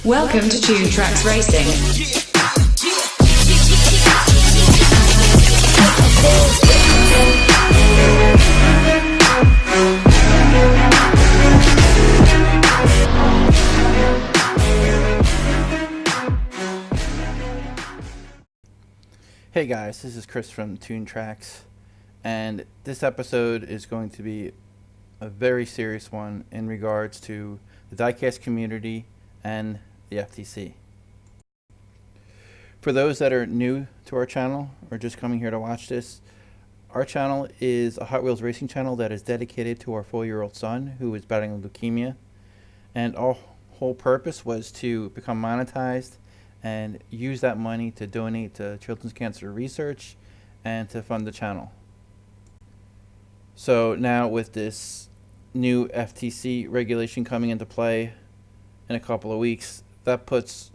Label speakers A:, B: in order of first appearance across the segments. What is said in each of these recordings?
A: Welcome to Tune Tracks Racing.
B: Hey guys, this is Chris from Tune Tracks, and this episode is going to be a very serious one in regards to the Diecast community and the FTC. For those that are new to our channel or just coming here to watch this, our channel is a Hot Wheels racing channel that is dedicated to our 4-year-old son who is battling leukemia, and our whole purpose was to become monetized and use that money to donate to children's cancer research and to fund the channel. So now with this new FTC regulation coming into play in a couple of weeks, that puts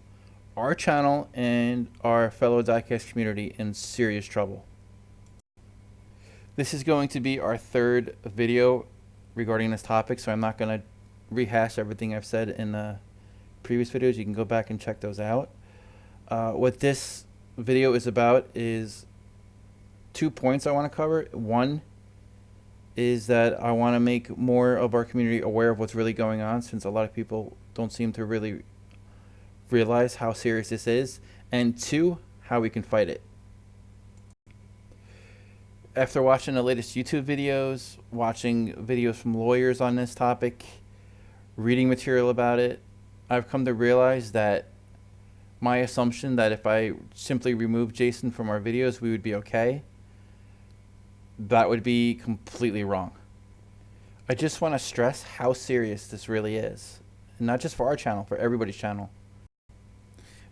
B: our channel and our fellow Diecast community in serious trouble. This is going to be our third video regarding this topic, so I'm not going to rehash everything I've said in the previous videos. You can go back and check those out. What this video is about is 2 points I want to cover. One is that I want to make more of our community aware of what's really going on, since a lot of people don't seem to really realize how serious this is, and two, how we can fight it. After watching the latest YouTube videos, watching videos from lawyers on this topic, reading material about it, I've come to realize that my assumption that if I simply remove Jason from our videos, we would be okay, that would be completely wrong. I just want to stress how serious this really is. And not just for our channel, for everybody's channel.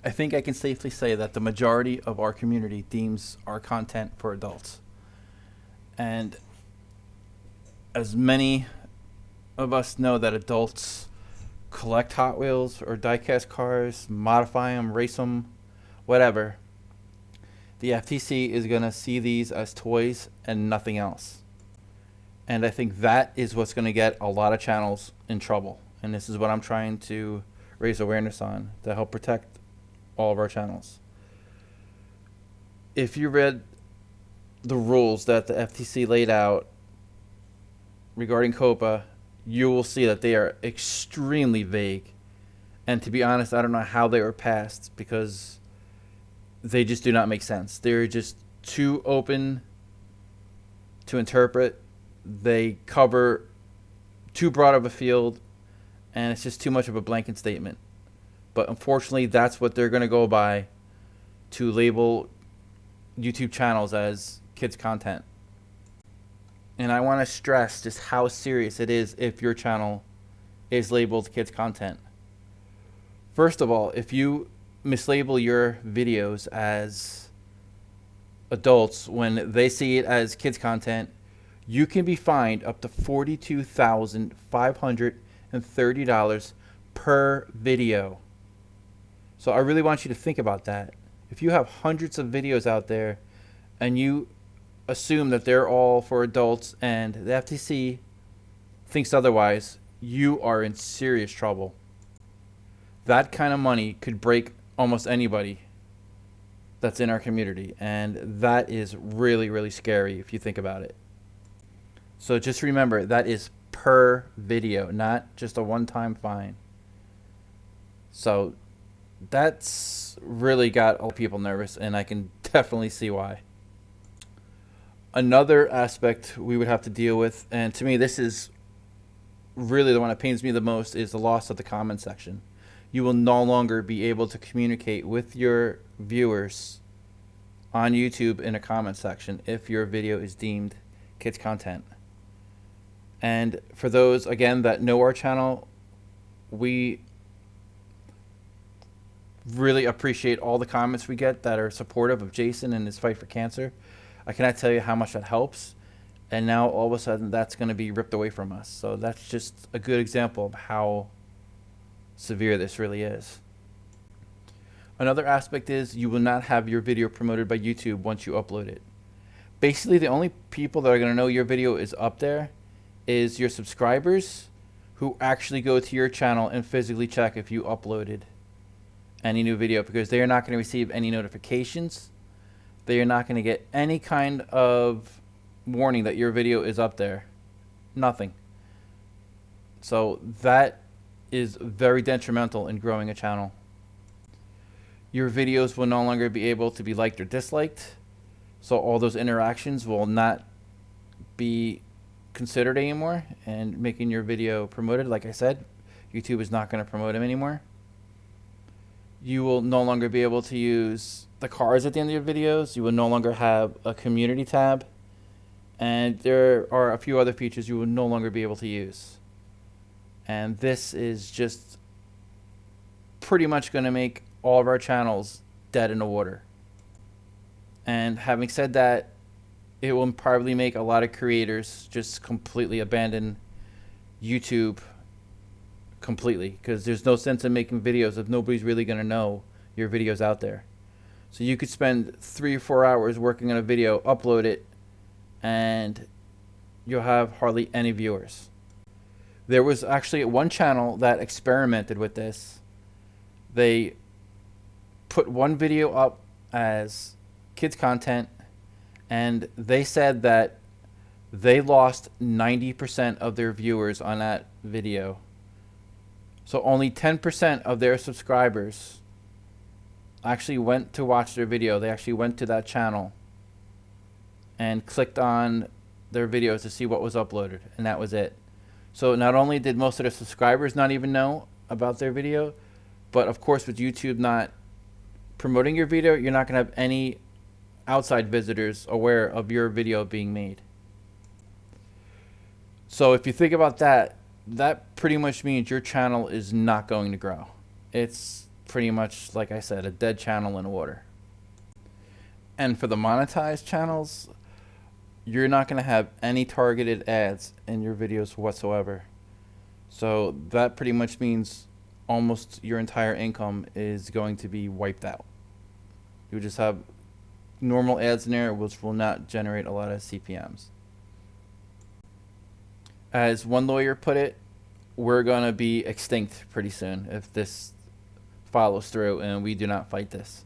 B: I think I can safely say that the majority of our community deems our content for adults. And as many of us know that adults collect Hot Wheels or diecast cars, modify them, race them, whatever, the FTC is going to see these as toys and nothing else. And I think that is what's going to get a lot of channels in trouble. And this is what I'm trying to raise awareness on to help protect all of our channels. If you read the rules that the FTC laid out regarding COPPA, you will see that they are extremely vague. And to be honest, I don't know how they were passed, because they just do not make sense. They're just too open to interpret. They cover too broad of a field, and it's just too much of a blanket statement. But unfortunately, that's what they're going to go by to label YouTube channels as kids content. And I want to stress just how serious it is if your channel is labeled kids content. First of all, if you mislabel your videos as adults when they see it as kids content, you can be fined up to $42,530 per video. So I really want you to think about that. If you have hundreds of videos out there and you assume that they're all for adults and the FTC thinks otherwise, you are in serious trouble. That kind of money could break almost anybody that's in our community, and that is really, really scary if you think about it. So just remember, that is per video, not just a one-time fine. So that's really got a lot of people nervous, and I can definitely see why. Another aspect we would have to deal with, and to me this is really the one that pains me the most, is the loss of the comment section. You will no longer be able to communicate with your viewers on YouTube in a comment section if your video is deemed kids content. And for those, again, that know our channel, we really appreciate all the comments we get that are supportive of Jason and his fight for cancer. I cannot tell you how much that helps. And now all of a sudden that's going to be ripped away from us. So that's just a good example of how severe this really is. Another aspect is you will not have your video promoted by YouTube once you upload it. Basically, the only people that are going to know your video is up there is your subscribers who actually go to your channel and physically check if you uploaded any new video because they are not going to receive any notifications. They are not going to get any kind of warning that your video is up there. Nothing. So that is very detrimental in growing a channel. Your videos will no longer be able to be liked or disliked. So all those interactions will not be considered anymore and making your video promoted. Like I said, YouTube is not going to promote them anymore. You will no longer be able to use the cards at the end of your videos. You will no longer have a community tab. And there are a few other features you will no longer be able to use. And this is just pretty much going to make all of our channels dead in the water. And having said that, it will probably make a lot of creators just completely abandon YouTube completely, because there's no sense in making videos if nobody's really going to know your video's out there. So you could spend 3 or 4 hours working on a video, upload it, and you'll have hardly any viewers. There was actually one channel that experimented with this. They put one video up as kids content, and they said that they lost 90% of their viewers on that video. So only 10% of their subscribers actually went to watch their video. They actually went to that channel and clicked on their videos to see what was uploaded, and that was it. So not only did most of their subscribers not even know about their video, but of course with YouTube not promoting your video, you're not going to have any outside visitors aware of your video being made. So if you think about that, that pretty much means your channel is not going to grow. It's pretty much, like I said, a dead channel in the water. And for the monetized channels, you're not going to have any targeted ads in your videos whatsoever. So that pretty much means almost your entire income is going to be wiped out. You just have normal ads in there, which will not generate a lot of CPMs. As one lawyer put it, we're going to be extinct pretty soon if this follows through and we do not fight this.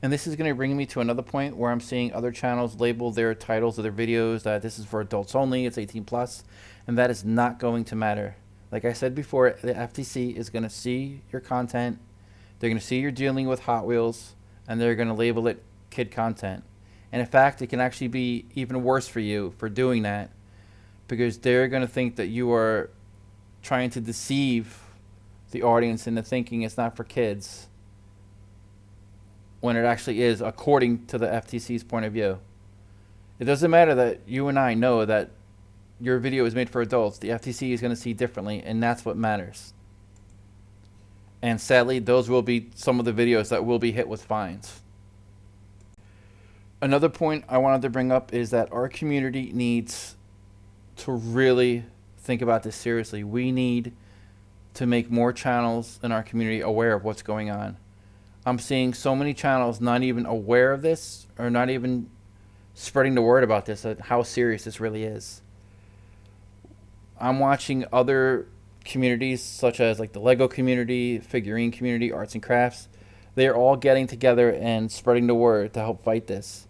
B: And this is going to bring me to another point where I'm seeing other channels label their titles of their videos that this is for adults only, it's 18 plus, and that is not going to matter. Like I said before, the FTC is going to see your content, they're going to see you're dealing with Hot Wheels, and they're going to label it kid content. And in fact, it can actually be even worse for you for doing that, because they're going to think that you are trying to deceive the audience into thinking it's not for kids, when it actually is, according to the FTC's point of view. It doesn't matter that you and I know that your video is made for adults. The FTC is going to see differently, and that's what matters. And sadly, those will be some of the videos that will be hit with fines. Another point I wanted to bring up is that our community needs to really think about this seriously. We need to make more channels in our community aware of what's going on. I'm seeing so many channels not even aware of this, or not even spreading the word about this, how serious this really is. I'm watching other communities such as like the Lego community, figurine community, arts and crafts. They're all getting together and spreading the word to help fight this.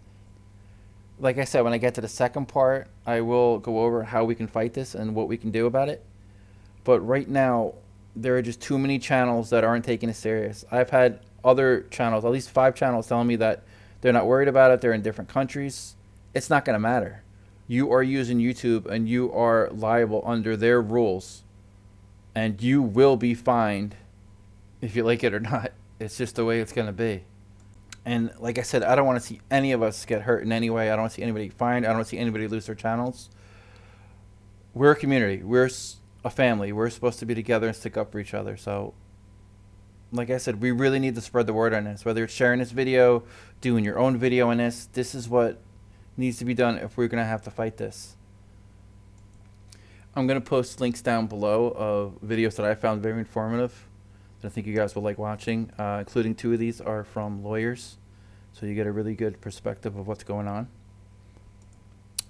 B: Like I said, when I get to the second part, I will go over how we can fight this and what we can do about it. But right now, there are just too many channels that aren't taking it serious. I've had other channels, at least 5 channels, telling me that they're not worried about it. They're in different countries. It's not going to matter. You are using YouTube and you are liable under their rules. And you will be fined if you like it or not. It's just the way it's going to be. And like I said, I don't want to see any of us get hurt in any way. I don't want to see anybody fined. I don't want to see anybody lose their channels. We're a community. We're a family. We're supposed to be together and stick up for each other. So like I said, we really need to spread the word on this. Whether it's sharing this video, doing your own video on this, this is what needs to be done if we're going to have to fight this. I'm going to post links down below of videos that I found very informative that I think you guys will like watching, including 2 of these are from lawyers, so you get a really good perspective of what's going on.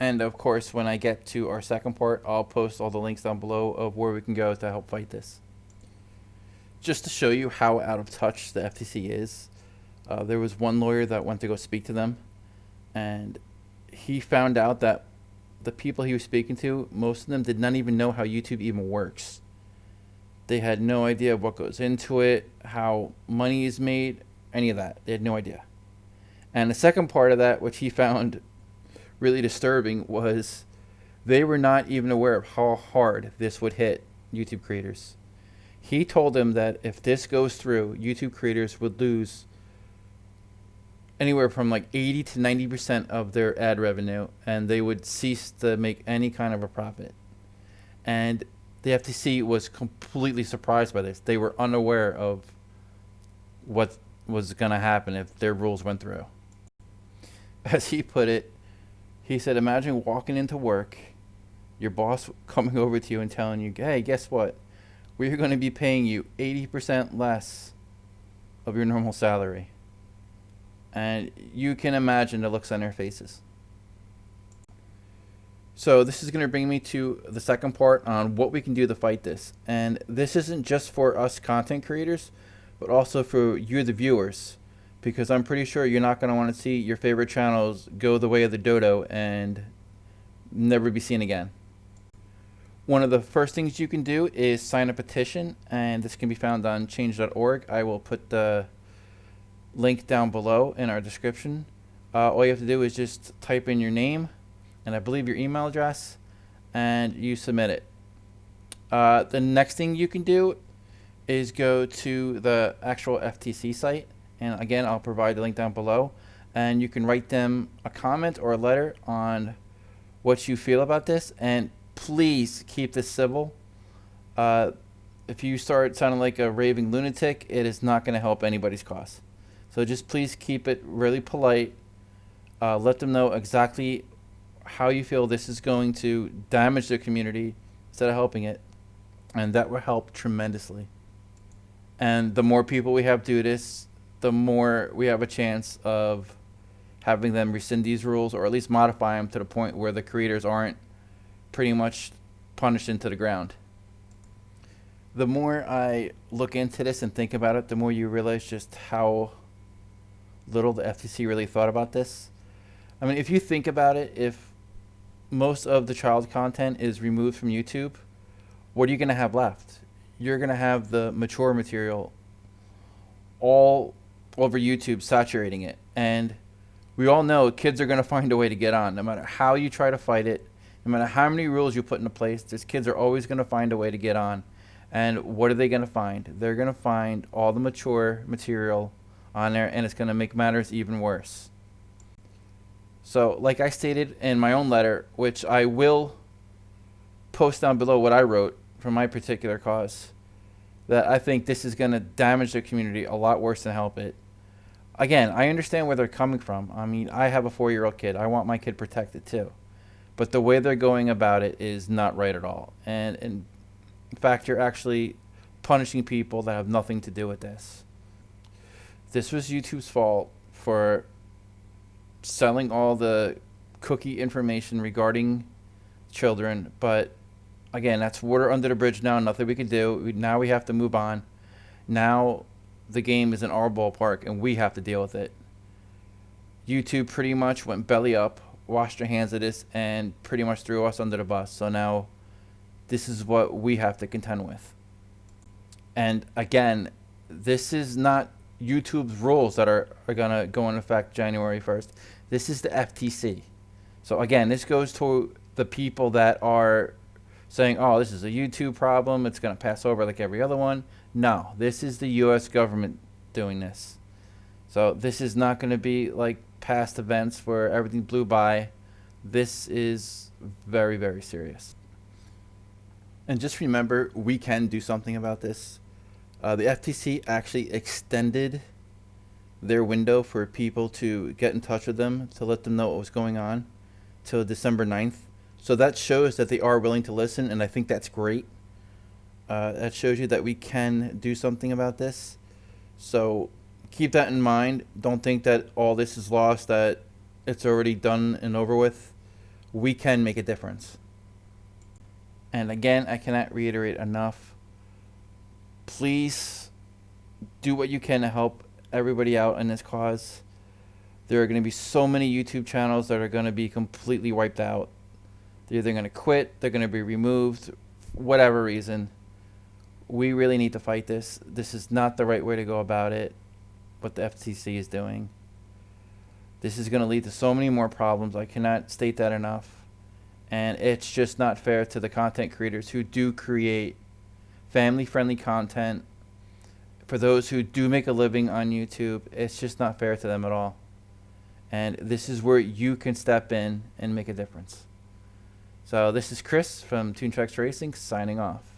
B: And of course, when I get to our second part, I'll post all the links down below of where we can go to help fight this. just to show you how out of touch the FTC is, there was one lawyer that went to go speak to them, and he found out that the people he was speaking to, most of them did not even know how YouTube even works. They had no idea what goes into it, how money is made, any of that. They had no idea. And the second part of that, which he found really disturbing, was they were not even aware of how hard this would hit YouTube creators. He told them that if this goes through, YouTube creators would lose anywhere from like 80 to 90% of their ad revenue, and they would cease to make any kind of a profit. And the FTC was completely surprised by this. They were unaware of what was going to happen if their rules went through. As he put it, he said, imagine walking into work, your boss coming over to you and telling you, hey, guess what? We're going to be paying you 80% less of your normal salary. And you can imagine the looks on their faces. So this is going to bring me to the second part on what we can do to fight this. And this isn't just for us content creators, but also for you, the viewers. Because I'm pretty sure you're not going to want to see your favorite channels go the way of the dodo and never be seen again. One of the first things you can do is sign a petition, and this can be found on change.org. I will put the link down below in our description. All you have to do is just type in your name and I believe your email address, and you submit it. The next thing you can do is go to the actual FTC site, and again, I'll provide the link down below, and you can write them a comment or a letter on what you feel about this, and please keep this civil. If you start sounding like a raving lunatic, it is not going to help anybody's cause. So just please keep it really polite. Let them know exactly how you feel this is going to damage the community instead of helping it. And that will help tremendously. And the more people we have do this, the more we have a chance of having them rescind these rules, or at least modify them to the point where the creators aren't pretty much punished into the ground. The more I look into this and think about it, the more you realize just how little the FTC really thought about this. I mean, if you think about it, if most of the child content is removed from YouTube, what are you going to have left? You're going to have the mature material all over YouTube saturating it. And we all know kids are going to find a way to get on. No matter how you try to fight it, no matter how many rules you put into place, these kids are always going to find a way to get on. And what are they going to find? They're going to find all the mature material on there, and it's going to make matters even worse. So, like I stated in my own letter, which I will post down below what I wrote for my particular cause, that I think this is going to damage the community a lot worse than help it. Again, I understand where they're coming from. I mean, I have a 4-year-old kid. I want my kid protected too. But the way they're going about it is not right at all. And in fact, you're actually punishing people that have nothing to do with this. This was YouTube's fault for selling all the cookie information regarding children, but again, that's water under the bridge now. Nothing we can do. Now we have to move on. Now the game is in our ballpark, and we have to deal with it. YouTube pretty much went belly up, washed their hands of this, and pretty much threw us under the bus. So now this is what we have to contend with. And again, this is not YouTube's rules that are going to go into effect January 1st. This is the FTC. So again, this goes to the people that are saying, oh, this is a YouTube problem, it's going to pass over like every other one. No, this is the U.S. government doing this. So this is not going to be like past events where everything blew by. This is very, very serious. And just remember, we can do something about this. The FTC actually extended their window for people to get in touch with them to let them know what was going on till December 9th. So that shows that they are willing to listen, and I think that's great. That shows you that we can do something about this. So keep that in mind. Don't think that all this is lost, that it's already done and over with. We can make a difference. And again, I cannot reiterate enough. Please do what you can to help everybody out in this cause. There are going to be so many YouTube channels that are going to be completely wiped out. They're either going to quit, they're going to be removed, whatever reason. We really need to fight this. This is not the right way to go about it, what the FTC is doing. This is going to lead to so many more problems. I cannot state that enough. And it's just not fair to the content creators who do create family-friendly content. For those who do make a living on YouTube, it's just not fair to them at all. And this is where you can step in and make a difference. So this is Chris from Toon Trucks Racing signing off.